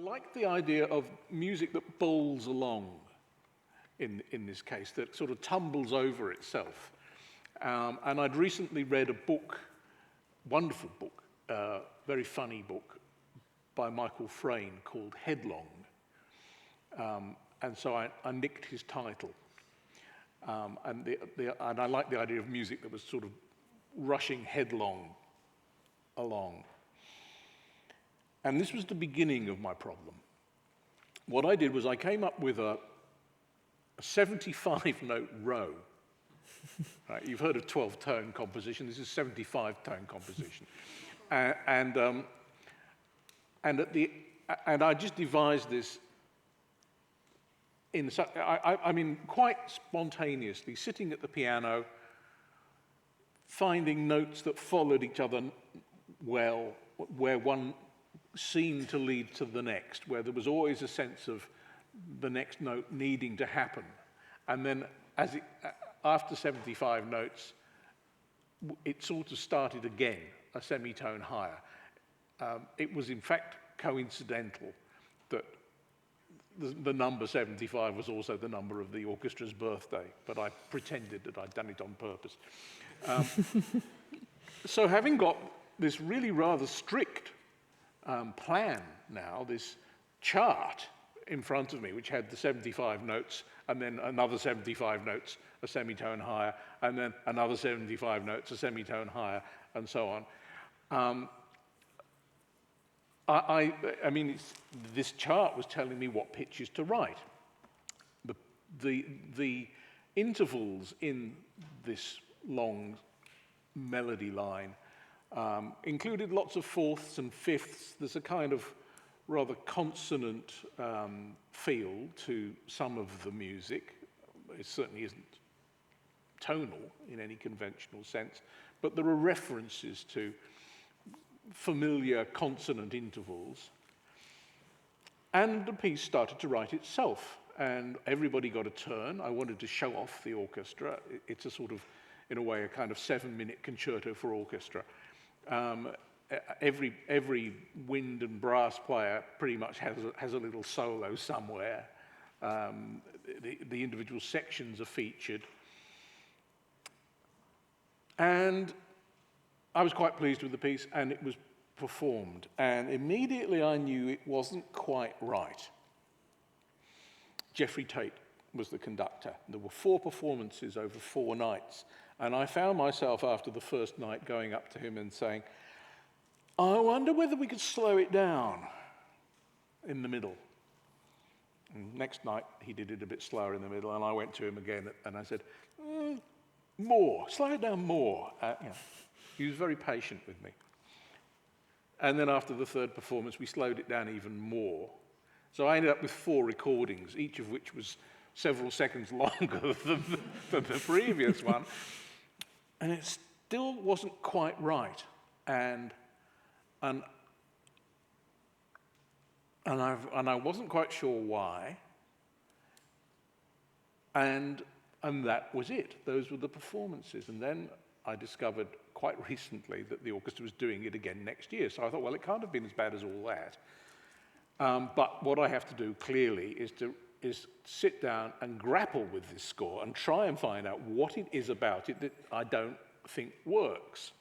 like the idea of music that bowls along in this case, that sort of tumbles over itself. And I'd recently read a book, wonderful book, very funny book, by Michael Frayn called Headlong. And so I nicked his title. And I like the idea of music that was sort of rushing headlong along. And this was the beginning of my problem. What I did was I came up with a 75-note row. Right, you've heard of 12-tone composition. This is 75-tone composition. And I just devised this I mean, quite spontaneously, sitting at the piano, finding notes that followed each other well, where one seemed to lead to the next, where there was always a sense of the next note needing to happen. And then after 75 notes, it sort of started again, a semitone higher. It was in fact coincidental that the number 75 was also the number of the orchestra's birthday, but I pretended that I'd done it on purpose. So having got this really rather strict plan now, this chart in front of me, which had the 75 notes, and then another 75 notes, a semitone higher, and then another 75 notes, a semitone higher, and so on. I mean, this chart was telling me what pitches to write. The intervals in this long melody line included lots of fourths and fifths. There's a kind of rather consonant feel to some of the music. It certainly isn't tonal in any conventional sense, but there are references to familiar consonant intervals. And the piece started to write itself, and everybody got a turn. I wanted to show off the orchestra. It's a sort of, in a way, a kind of 7-minute concerto for orchestra. Every wind and brass player pretty much has a little solo somewhere. The individual sections are featured. And I was quite pleased with the piece, and it was performed. And immediately I knew it wasn't quite right. Geoffrey Tate was the conductor. There were 4 performances over 4 nights. And I found myself after the first night going up to him and saying, I wonder whether we could slow it down in the middle. And next night, he did it a bit slower in the middle, and I went to him again, and I said, more, slow it down more. He was very patient with me. And then after the 3rd performance, we slowed it down even more. So I ended up with 4 recordings, each of which was several seconds longer than the previous one. And it still wasn't quite right. And I wasn't quite sure why. And that was it. Those were the performances. And then I discovered quite recently that the orchestra was doing it again next year. So I thought, well, it can't have been as bad as all that. But what I have to do clearly is sit down and grapple with this score and try and find out what it is about it that I don't think works.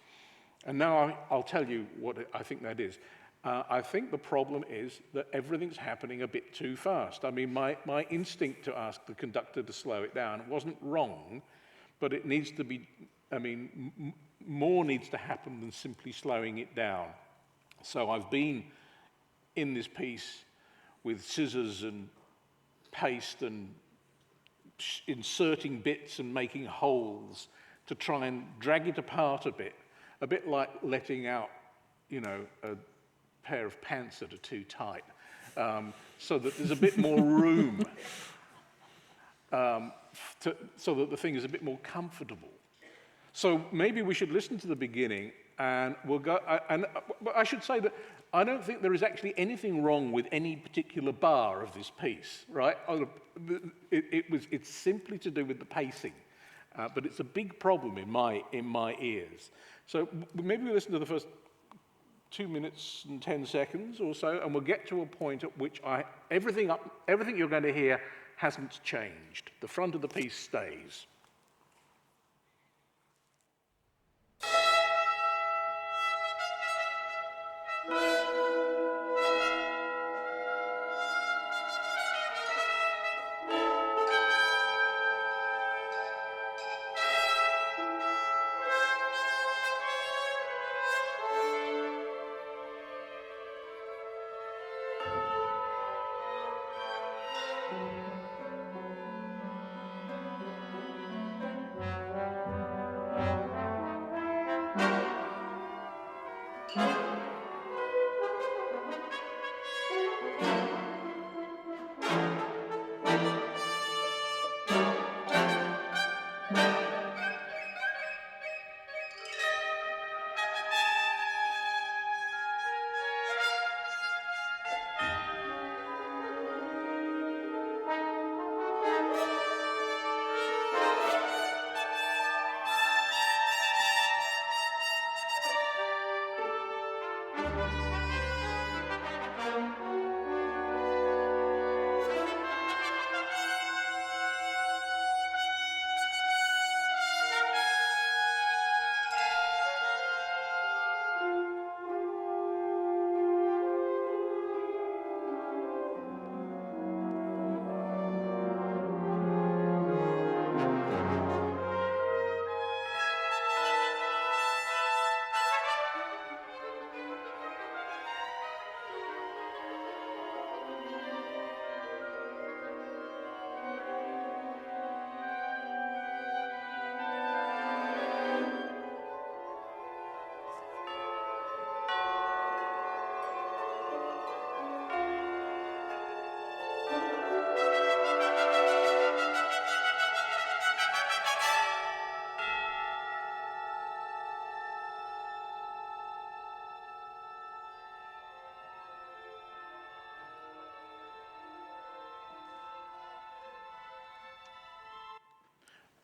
And now I'll tell you what I think that is. I think the problem is that everything's happening a bit too fast. I mean, my instinct to ask the conductor to slow it down wasn't wrong, but it needs to be, I mean, more needs to happen than simply slowing it down. So I've been in this piece with scissors and paste and inserting bits and making holes to try and drag it apart a bit like letting out, you know, a pair of pants that are too tight, so that there's a bit more room, so that the thing is a bit more comfortable. So maybe we should listen to the beginning, and we'll go. But I should say that I don't think there is actually anything wrong with any particular bar of this piece, right? It's simply to do with the pacing, but it's a big problem in my ears. So maybe we listen to the first 2 minutes and 10 seconds or so, and we'll get to a point at which everything you're going to hear hasn't changed. The front of the piece stays.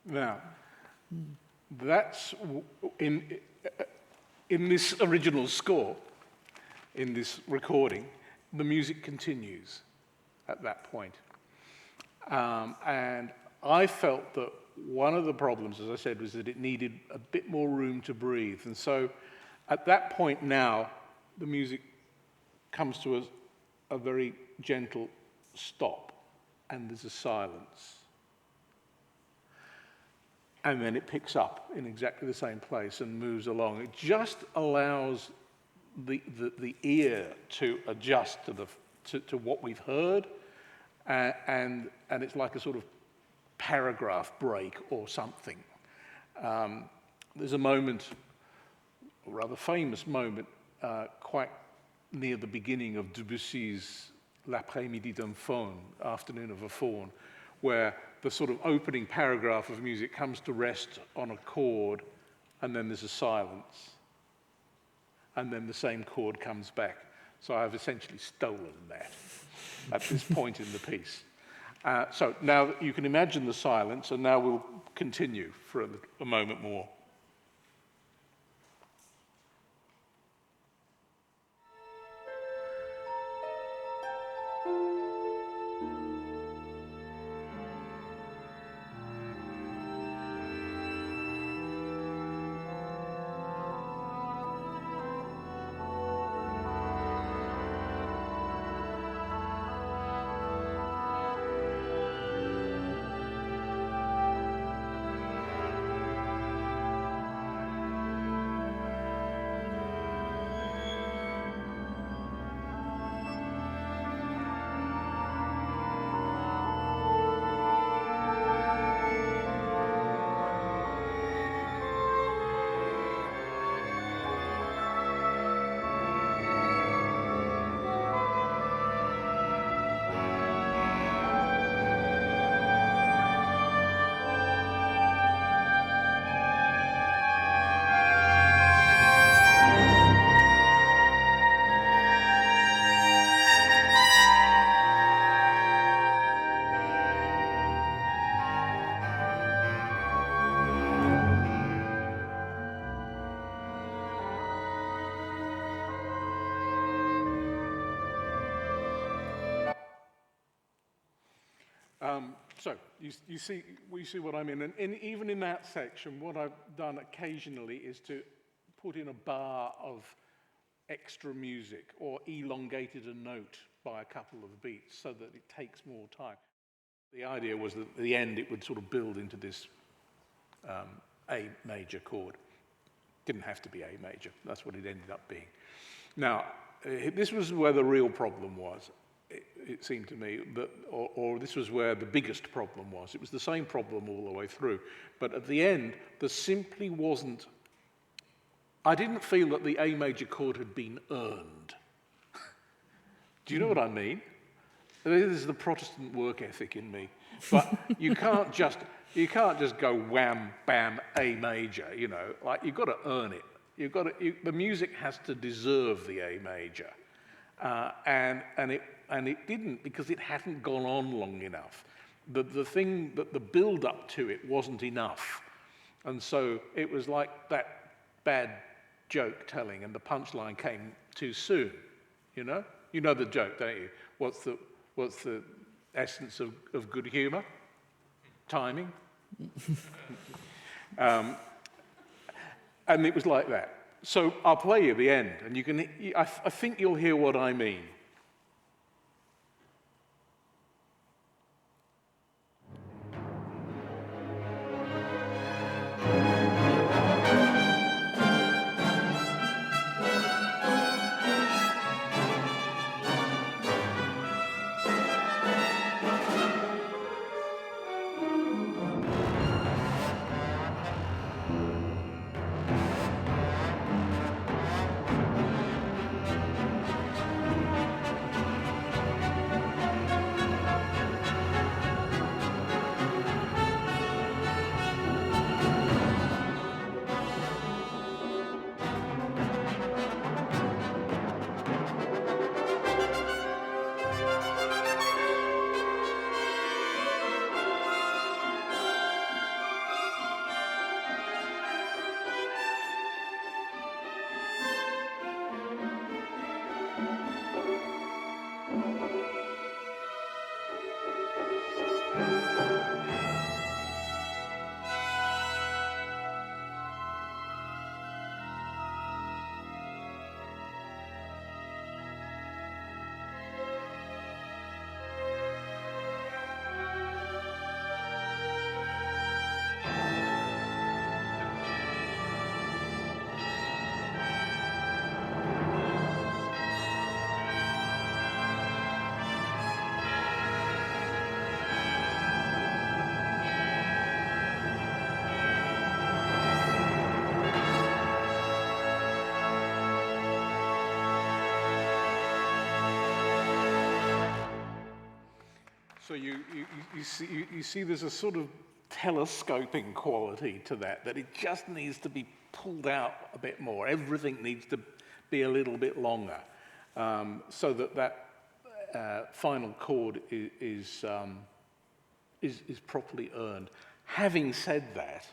Now, that's in this original score, in this recording, the music continues at that point. And I felt that one of the problems, as I said, was that it needed a bit more room to breathe. And so at that point now, the music comes to a very gentle stop, and there's a silence. And then it picks up in exactly the same place and moves along. It just allows the ear to adjust to what we've heard, and it's like a sort of paragraph break or something. There's a moment, a rather famous moment, quite near the beginning of Debussy's L'après-midi d'un faune, Afternoon of a Faun, where the sort of opening paragraph of music comes to rest on a chord, and then there's a silence. And then the same chord comes back. So I've essentially stolen that at this point in the piece. So now you can imagine the silence, and now we'll continue for a moment more. So you see what I mean. And even in that section, what I've done occasionally is to put in a bar of extra music or elongated a note by a couple of beats so that it takes more time. The idea was that at the end it would sort of build into this A major chord. Didn't have to be A major. That's what it ended up being. Now, this was where the real problem was. It seemed to me that, or this was where the biggest problem was. It was the same problem all the way through. But at the end, there simply wasn't, I didn't feel that the A major chord had been earned. Do you know what I mean? This is the Protestant work ethic in me. But you can't just go wham, bam, A major, you know. Like, you've got to earn it. The music has to deserve the A major. And it didn't, because it hadn't gone on long enough. The build up to it wasn't enough. And so it was like that bad joke telling, and the punchline came too soon, you know? You know the joke, don't you? What's the essence of good humor? Timing. And it was like that. So I'll play you the end, and I think you'll hear what I mean. So you see there's a sort of telescoping quality to that it just needs to be pulled out a bit more. Everything needs to be a little bit longer, so that final chord is properly earned. Having said that,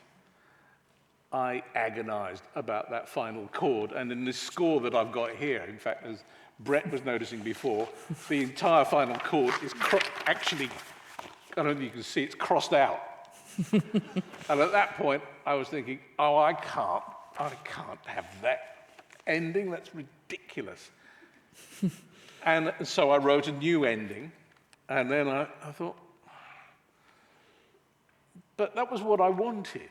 I agonized about that final chord, and in this score that I've got here, in fact, as Brett was noticing before, the entire final chord is actually, I don't know if you can see, it's crossed out. And at that point, I was thinking, oh, I can't have that ending, that's ridiculous. And so I wrote a new ending, and then I thought, but that was what I wanted.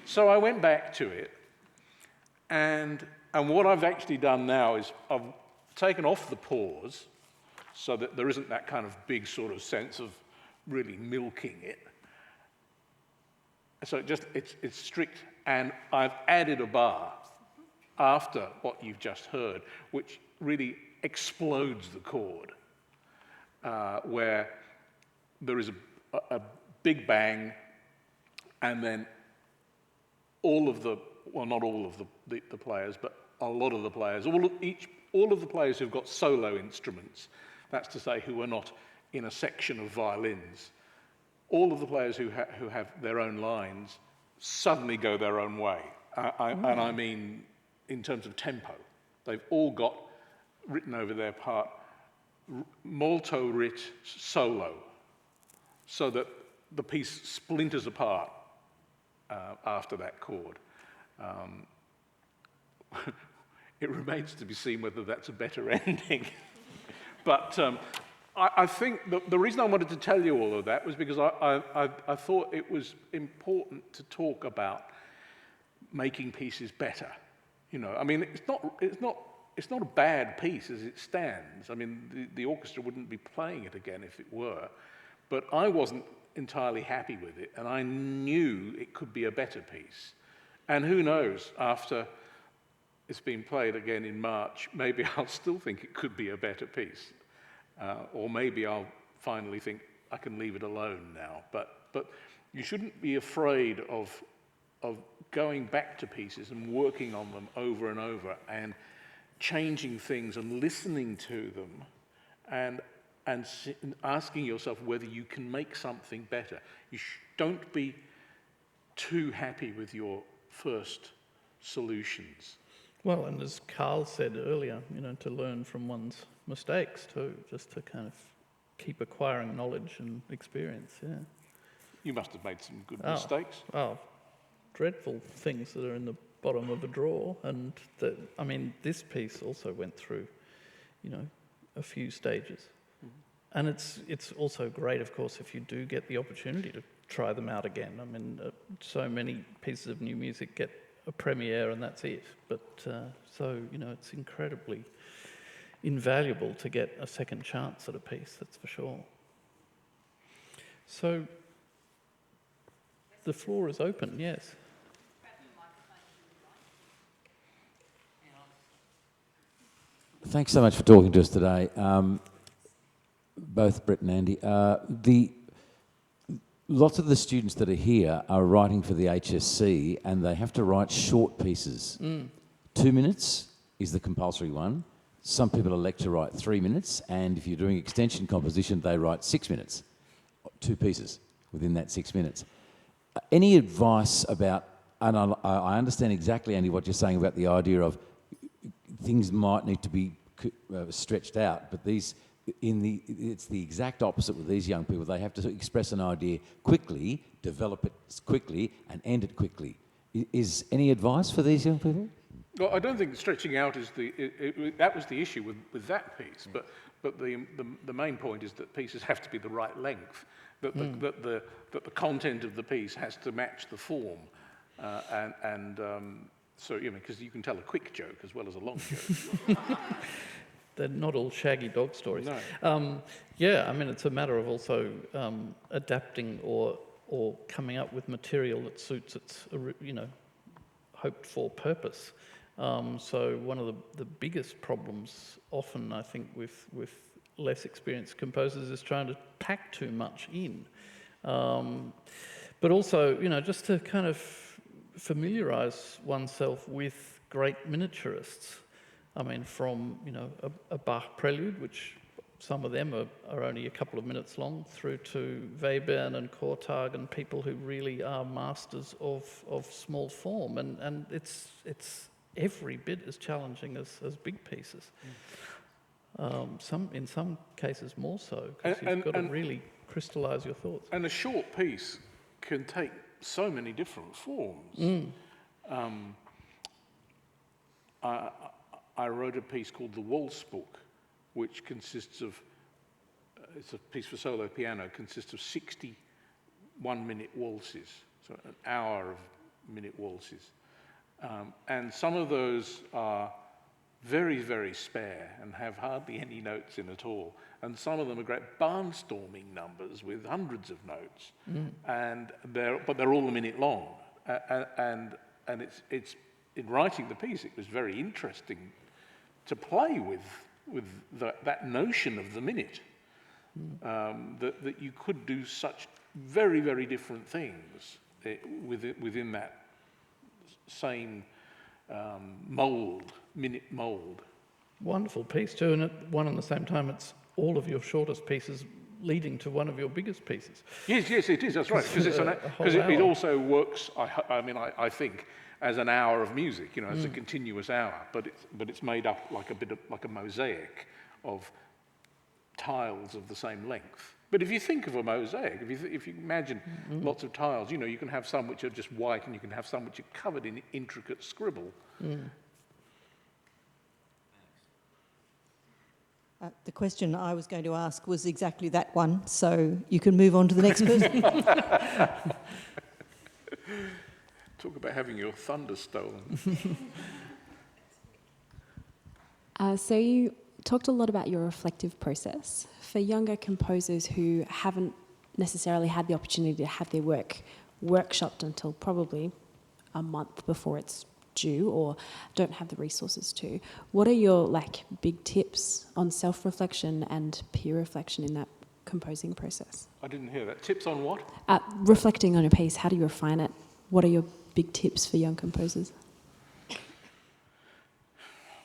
So I went back to it, and what I've actually done now is I've taken off the pause so that there isn't that kind of big sort of sense of really milking it. So it's strict, and I've added a bar after what you've just heard, which really explodes the chord, where there is a big bang, and then all of not all of the players, but a lot of the players, all of the players who've got solo instruments, that's to say who are not in a section of violins, all of the players who have their own lines suddenly go their own way. And I mean in terms of tempo. They've all got written over their part, molto rich solo. so that the piece splinters apart after that chord. It remains to be seen whether that's a better ending. But I think the reason I wanted to tell you all of that was because I thought it was important to talk about making pieces better. You know, I mean, it's not a bad piece as it stands. I mean, the orchestra wouldn't be playing it again if it were, but I wasn't entirely happy with it, and I knew it could be a better piece. And who knows, after it's been played again in March, maybe I'll still think it could be a better piece. Or maybe I'll finally think I can leave it alone now. But you shouldn't be afraid of going back to pieces and working on them over and over and changing things and listening to them and asking yourself whether you can make something better. You don't be too happy with your first solutions. Well, and as Carl said earlier, you know, to learn from one's mistakes too, just to kind of keep acquiring knowledge and experience, yeah. You must have made some good mistakes. Oh, dreadful things that are in the bottom of a drawer. And, I mean, this piece also went through, you know, a few stages. Mm-hmm. And it's also great, of course, if you do get the opportunity to try them out again. I mean, so many pieces of new music get a premiere and that's it. But so, you know, it's incredibly invaluable to get a second chance at a piece, that's for sure. So the floor is open, yes. Thanks so much for talking to us today, both Brett and Andy. Lots of the students that are here are writing for the HSC and they have to write short pieces. 2 minutes is the compulsory one. Some people elect to write 3 minutes, and if you're doing extension composition, they write 6 minutes, 2 pieces within that 6 minutes. Any advice about, and I understand exactly, Andy, what you're saying about the idea of things might need to be stretched out, but it's the exact opposite with these young people. They have to express an idea quickly, develop it quickly, and end it quickly. Is any advice for these young people? Well, I don't think stretching out is that was the issue with that piece. But the main point is that pieces have to be the right length. That the content of the piece has to match the form, so you know, because you can tell a quick joke as well as a long joke. They're not all shaggy dog stories. No. Yeah, I mean, it's a matter of also adapting or coming up with material that suits its, you know, hoped-for purpose. So one of the biggest problems often, I think, with less experienced composers is trying to pack too much in. But also, you know, just to kind of familiarise oneself with great miniaturists. I mean, from, you know, a Bach prelude, which some of them are only a couple of minutes long, through to Webern and Kortag and people who really are masters of small form. And it's every bit as challenging as big pieces. In some cases more so, because you've got to really crystallise your thoughts. And a short piece can take so many different forms. I wrote a piece called The Waltz Book, which consists of, it's a piece for solo piano, consists of 60 one-minute waltzes, so an hour of minute waltzes. And some of those are very, very spare and have hardly any notes in at all. And some of them are great barnstorming numbers with hundreds of notes. But they're all a minute long. And it's in writing the piece, it was very interesting to play with that notion of the minute. That you could do such very, very different things within that same minute mould. Wonderful piece too, and at one and the same time, it's all of your shortest pieces leading to one of your biggest pieces. Yes, it is. That's right. Because it also works. I think as an hour of music, you know, as a continuous hour. But it's made up like a mosaic of tiles of the same length. But if you think of a mosaic, if you imagine lots of tiles, you can have some which are just white and you can have some which are covered in intricate scribble. The question I was going to ask was exactly that one, so you can move on to the next person. Talk about having your thunder stolen. So you talked a lot about your reflective process. For younger composers who haven't necessarily had the opportunity to have their work workshopped until probably a month before it's due or don't have the resources to, what are your big tips on self-reflection and peer reflection in that composing process? I didn't hear that. Tips on what? Reflecting on your piece, how do you refine it? What are your big tips for young composers?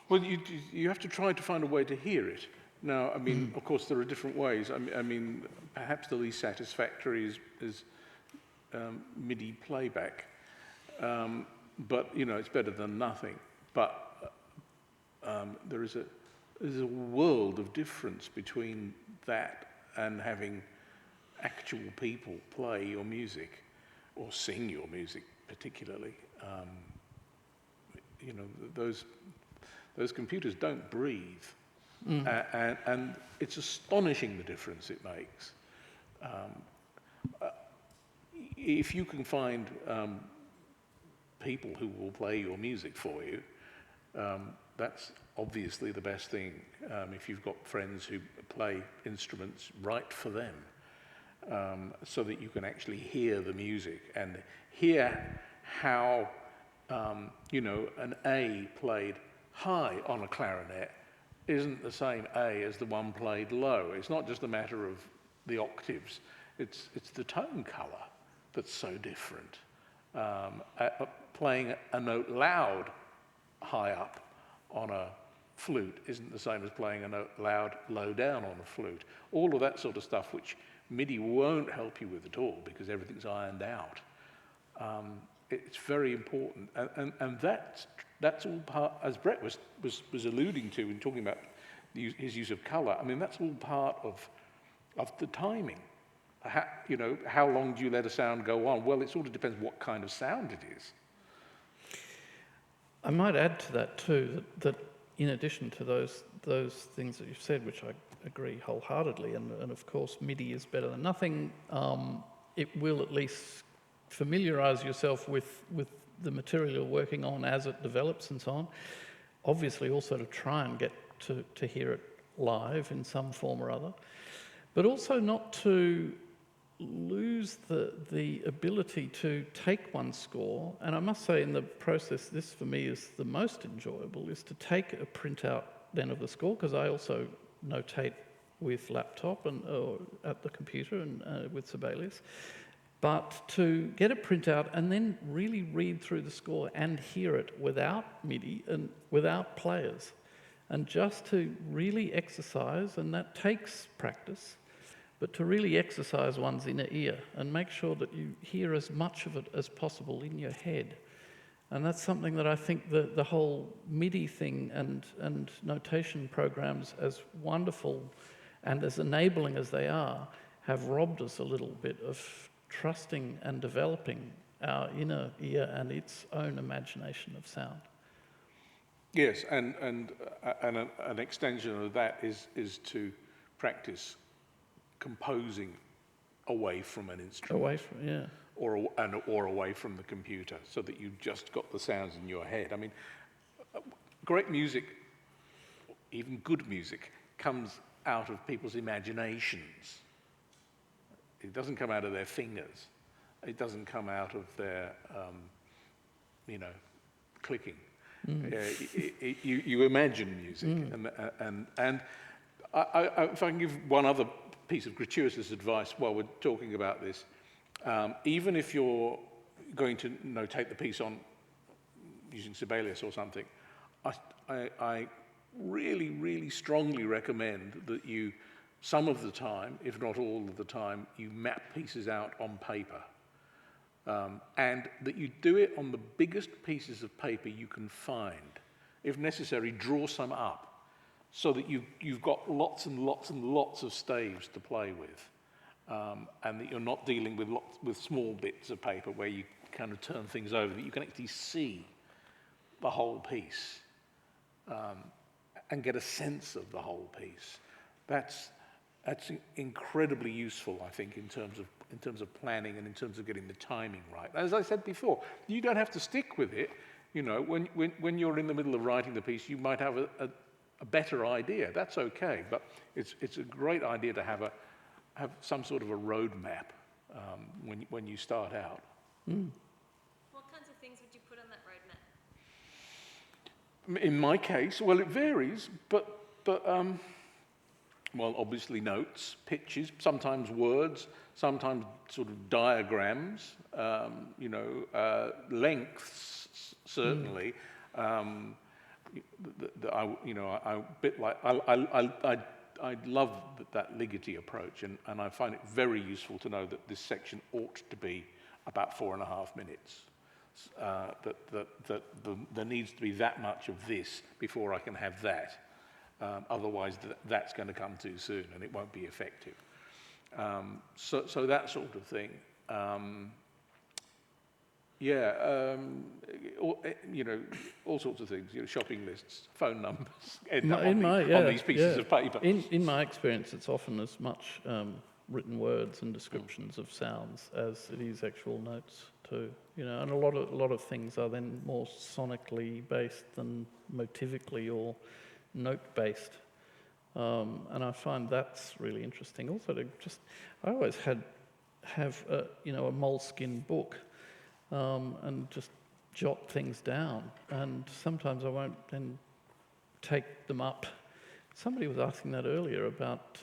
Well, you have to try to find a way to hear it. Now, I mean, of course, there are different ways. I mean, perhaps the least satisfactory is MIDI playback. But, it's better than nothing. But there is a world of difference between that and having actual people play your music or sing your music, particularly. Those computers don't breathe. And it's astonishing the difference it makes. If you can find people who will play your music for you, that's obviously the best thing. If you've got friends who play instruments, write for them, so that you can actually hear the music and hear how, an A played high on a clarinet isn't the same A as the one played low. It's not just a matter of the octaves, it's the tone colour that's so different. Playing a note loud high up on a flute isn't the same as playing a note loud low down on a flute. All of that sort of stuff which MIDI won't help you with at all because everything's ironed out. It's very important, and that's all part, as Brett was alluding to in talking about his use of colour. I mean, that's all part of the timing. How long do you let a sound go on? Well, it sort of depends what kind of sound it is. I might add to that too, that in addition to those things that you've said, which I agree wholeheartedly, and of course MIDI is better than nothing, it will at least familiarise yourself with the material you're working on as it develops and so on. Obviously also to try and get to hear it live in some form or other, but also not to lose the ability to take one score. And I must say in the process, this for me is the most enjoyable, is to take a printout then of the score, because I also notate with laptop or at the computer and with Sibelius, but to get a printout and then really read through the score and hear it without MIDI and without players, and just to really exercise, and that takes practice, but to really exercise one's inner ear and make sure that you hear as much of it as possible in your head. And that's something that I think the whole MIDI thing and notation programs, as wonderful and as enabling as they are, have robbed us a little bit of trusting and developing our inner ear and its own imagination of sound. Yes, and an extension of that is to practice composing away from an instrument. Away from, yeah. Or away from the computer, so that you've just got the sounds in your head. I mean, great music, even good music, comes out of people's imaginations. It doesn't come out of their fingers. It doesn't come out of their, clicking. You imagine music, and if I can give one other piece of gratuitous advice while we're talking about this, even if you're going to notate the piece on using Sibelius or something, I really, really strongly recommend that you, some of the time, if not all of the time, you map pieces out on paper. And that you do it on the biggest pieces of paper you can find. If necessary, draw some up so that you've got lots and lots and lots of staves to play with, and that you're not dealing with small bits of paper where you kind of turn things over, that you can actually see the whole piece and get a sense of the whole piece. That's incredibly useful, I think, in terms of planning and in terms of getting the timing right. As I said before, you don't have to stick with it. You know, when you're in the middle of writing the piece, you might have a better idea. That's okay, but it's a great idea to have some sort of a roadmap when you start out. What kinds of things would you put on that roadmap? In my case, well, it varies, but well, obviously notes, pictures, sometimes words, sometimes sort of diagrams, lengths, certainly. I love that Ligeti approach, and I find it very useful to know that this section ought to be about 4.5 minutes. There needs to be that much of this before I can have that. Otherwise, that's going to come too soon, and it won't be effective. So that sort of thing. All sorts of things. Shopping lists, phone numbers, on these pieces of paper. In my experience, it's often as much written words and descriptions of sounds as it is actual notes too. And a lot of things are then more sonically based than motivically or note-based, and I find that's really interesting. Also, I always have a moleskin book, and just jot things down, and sometimes I won't then take them up. Somebody was asking that earlier about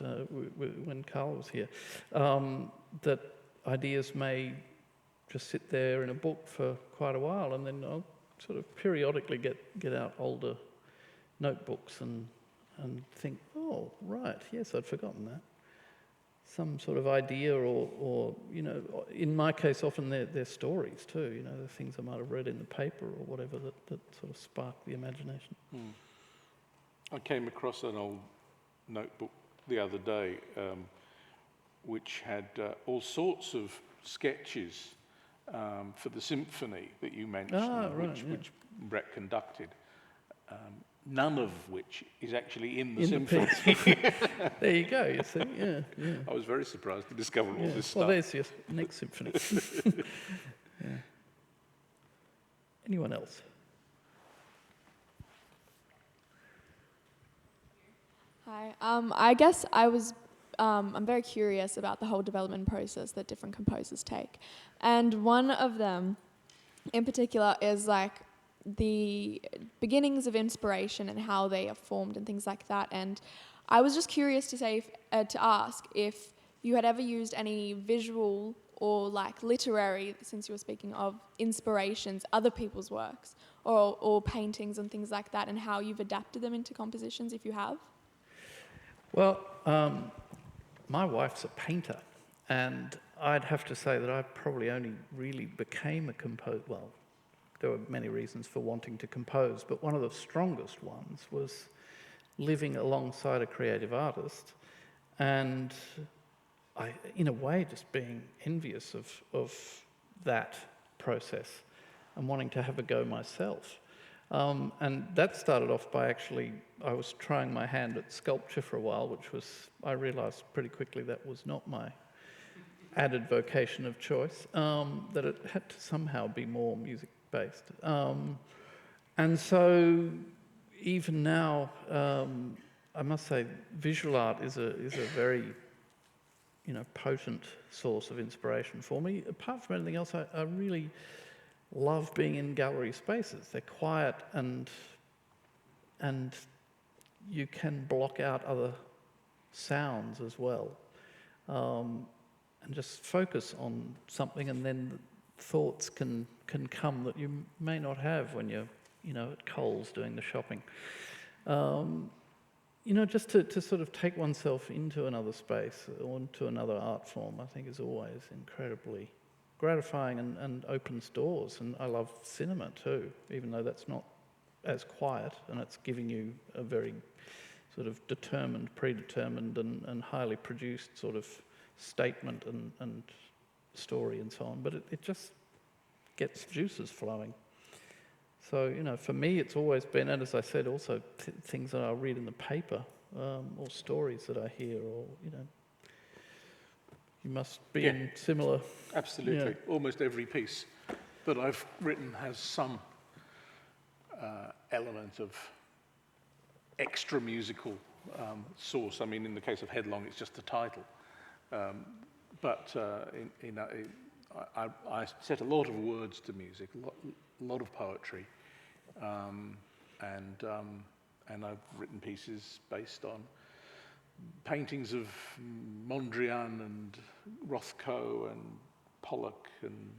when Carl was here, that ideas may just sit there in a book for quite a while, and then I'll sort of periodically get out older notebooks and think, oh, right, yes, I'd forgotten that. Some sort of idea or in my case, often they're stories too, the things I might have read in the paper or whatever that sort of spark the imagination. I came across an old notebook the other day, which had all sorts of sketches for the symphony that you mentioned, which Brett conducted. None of which is actually in the symphony. There you go, you see, yeah. I was very surprised to discover all this stuff. Well, there's your next symphony. Yeah. Anyone else? Hi. I guess I'm very curious about the whole development process that different composers take. And one of them in particular is like the beginnings of inspiration and how they are formed and things like that. And I was just curious to ask if you had ever used any visual or like literary, since you were speaking of inspirations, other people's works or paintings and things like that, and how you've adapted them into compositions, if you have. Well, my wife's a painter, and I'd have to say that I probably only really became a composer. Well, there were many reasons for wanting to compose, but one of the strongest ones was living alongside a creative artist, and I, in a way, just being envious of that process and wanting to have a go myself. And that started off by I was trying my hand at sculpture for a while, I realised pretty quickly that was not my added vocation of choice, that it had to somehow be more music-based. And so even now, I must say, visual art is a very potent source of inspiration for me. Apart from anything else, I really love being in gallery spaces. They're quiet and you can block out other sounds as well, and just focus on something, and then thoughts can come that you may not have when you're at Coles doing the shopping. Just to sort of take oneself into another space or into another art form, I think is always incredibly gratifying and opens doors. And I love cinema too, even though that's not as quiet and it's giving you a very sort sort of determined, predetermined and highly produced sort of statement and story and so on, but it just gets juices flowing. So, you know, for me it's always been, and as I said, also things that I read in the paper, or stories that I hear, or, you know, you must be in similar... Absolutely. Almost every piece that I've written has some element of extra musical source. I mean, in the case of Headlong, it's just the title. I set a lot of words to music, a lot of poetry, and I've written pieces based on paintings of Mondrian and Rothko and Pollock and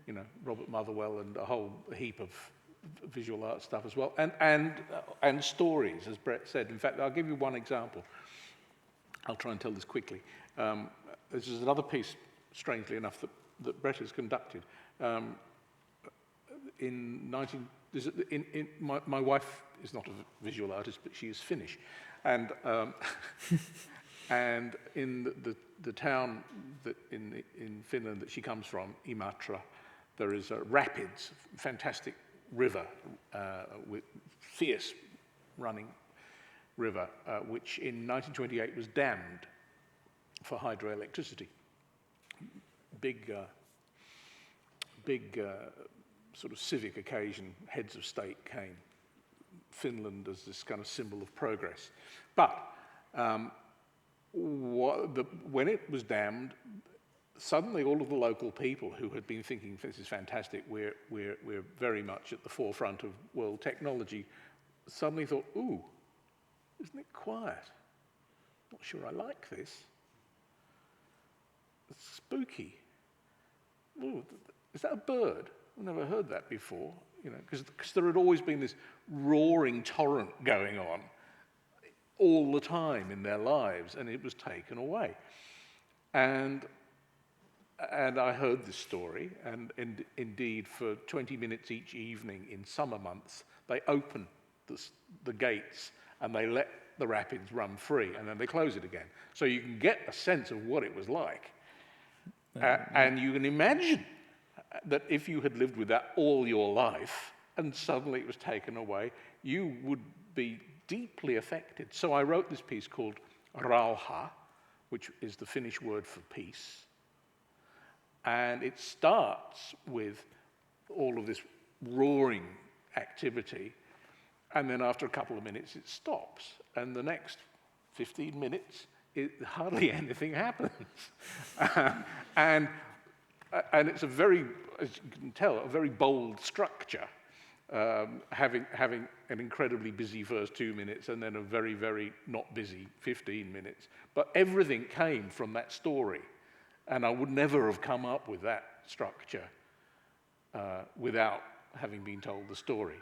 you know, Robert Motherwell, and a whole heap of visual art stuff as well, and stories, as Brett said. In fact, I'll give you one example. I'll try and tell this quickly. This is another piece, strangely enough, that Brett has conducted. My wife is not a visual artist, but she is Finnish, and and in the town that in Finland that she comes from, Imatra, there is a rapids, fantastic river, with fierce running river, which in 1928 was dammed for hydroelectricity. Big sort of civic occasion. Heads of state came. Finland as this kind of symbol of progress, but when it was dammed, suddenly all of the local people who had been thinking, this is fantastic, we're very much at the forefront of world technology, suddenly thought, ooh, isn't it quiet? Not sure I like this. It's spooky. Ooh, is that a bird? I've never heard that before, you know, because there had always been this roaring torrent going on all the time in their lives, and it was taken away. And I heard this story, and indeed for 20 minutes each evening in summer months, they open the gates and they let the rapids run free, and then they close it again. So you can get a sense of what it was like. And you can imagine that if you had lived with that all your life and suddenly it was taken away, you would be deeply affected. So I wrote this piece called Rauha, which is the Finnish word for peace. And it starts with all of this roaring activity, and then after a couple of minutes it stops. And the next 15 minutes, hardly anything happens. And it's a very, as you can tell, a very bold structure, having an incredibly busy first 2 minutes and then a very, very not busy 15 minutes. But everything came from that story. And I would never have come up with that structure without having been told the story.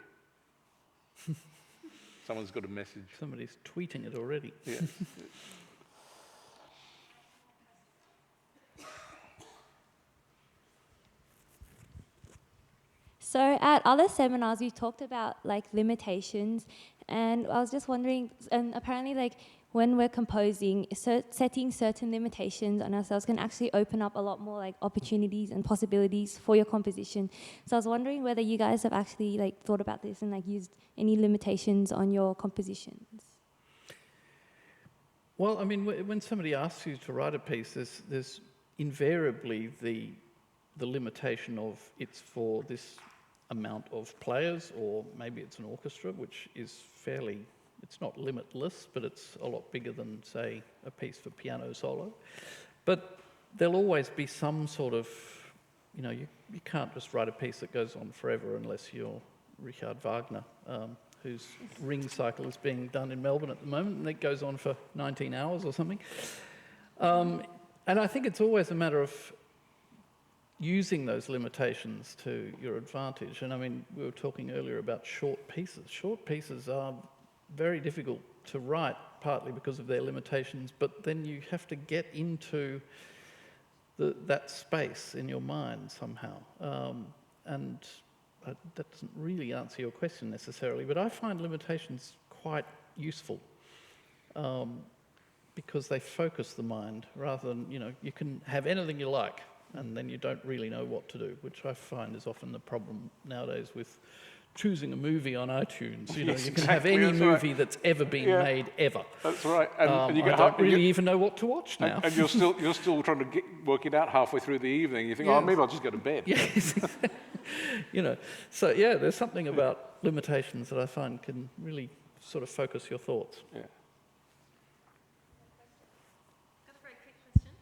Someone's got a message. Somebody's tweeting it already. Yeah. So at other seminars, you talked about like limitations, and I was just wondering, and apparently like when we're composing, setting certain limitations on ourselves can actually open up a lot more like opportunities and possibilities for your composition. So I was wondering whether you guys have actually like thought about this and like used any limitations on your compositions. Well, I mean, when somebody asks you to write a piece, there's invariably the limitation of it's for this amount of players, or maybe it's an orchestra, which is fairly, it's not limitless, but it's a lot bigger than, say, a piece for piano solo. But there'll always be some sort of, you know, you can't just write a piece that goes on forever unless you're Richard Wagner, whose Ring cycle is being done in Melbourne at the moment, and it goes on for 19 hours or something. And I think it's always a matter of using those limitations to your advantage. And I mean, we were talking earlier about short pieces. Short pieces are very difficult to write, partly because of their limitations, but then you have to get into that space in your mind somehow. And that doesn't really answer your question necessarily, but I find limitations quite useful because they focus the mind rather than, you can have anything you like and then you don't really know what to do, which I find is often the problem nowadays with choosing a movie on iTunes. You Yes, can have exactly, any that's right. movie that's ever been made ever. That's right. And you I get don't really even know what to watch now. and you're still trying to work it out halfway through the evening. You think, oh, Yes. maybe I'll just go to bed. Yes, So yeah, there's something about limitations that I find can really sort of focus your thoughts. Yeah. Got a very quick question.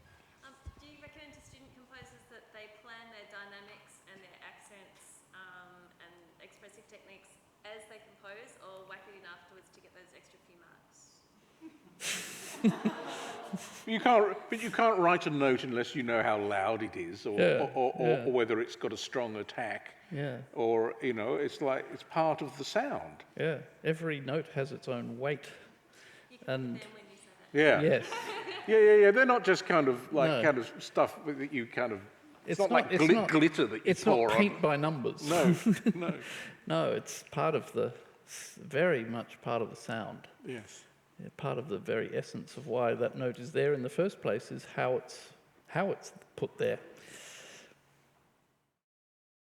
Do you recommend to student composers that they plan their dynamics and their accents and expressive techniques as they compose, or whack it in afterwards to get those extra few marks? But you can't write a note unless you know how loud it is, or whether it's got a strong attack. Yeah, Or it's like it's part of the sound. yeah. Every note has its own weight. You can And put them when you say that. Yeah. yes, Yeah. They're not just kind of like No. kind of stuff that you kind of. It's not not- like it's not- glitter that you it's pour not on. paint by numbers. No, no. No, it's part of very much part of the sound. Yes. Yeah, part of the very essence of why that note is there in the first place is how it's put there.